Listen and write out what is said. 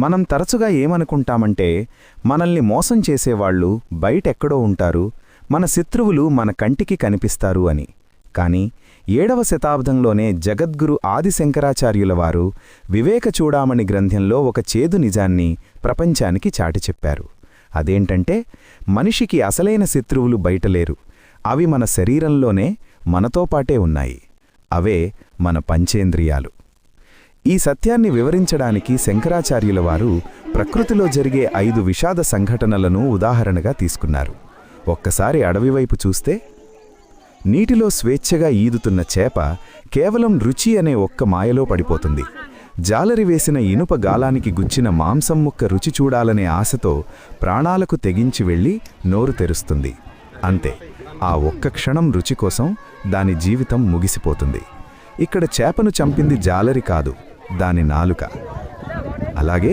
మనం తరచుగా ఏమనుకుంటామంటే మనల్ని మోసం చేసేవాళ్లు బయటెక్కడో ఉంటారు, మన శత్రువులు మన కంటికి కనిపిస్తారు అని. కాని 7వ శతాబ్దంలోనే జగద్గురు ఆదిశంకరాచార్యులవారు వివేకచూడామణి గ్రంథంలో ఒక చేదు నిజాన్ని ప్రపంచానికి చాటి చెప్పారు. అదేంటంటే మనిషికి అసలైన శత్రువులు బయటలేరు, అవి మన శరీరంలోనే మనతో పాటే ఉన్నాయి. అవే మన పంచేంద్రియాలు. ఈ సత్యాన్ని వివరించడానికి శంకరాచార్యులవారు ప్రకృతిలో జరిగే 5 విషాద సంఘటనలను ఉదాహరణగా తీసుకున్నారు. ఒక్కసారి అడవివైపు చూస్తే నీటిలో స్వేచ్ఛగా ఈదుతున్న చేప కేవలం రుచి అనే ఒక్క మాయలో పడిపోతుంది. జాలరి వేసిన ఇనుప గాలానికి గుచ్చిన మాంసం ముక్క రుచి చూడాలనే ఆశతో ప్రాణాలకు తెగించి వెళ్ళి నోరు తెరుస్తుంది. అంతే, ఆ ఒక్క క్షణం రుచి కోసం దాని జీవితం ముగిసిపోతుంది. ఇక్కడ చేపను చంపింది జాలరి కాదు, దాని నాలుక. అలాగే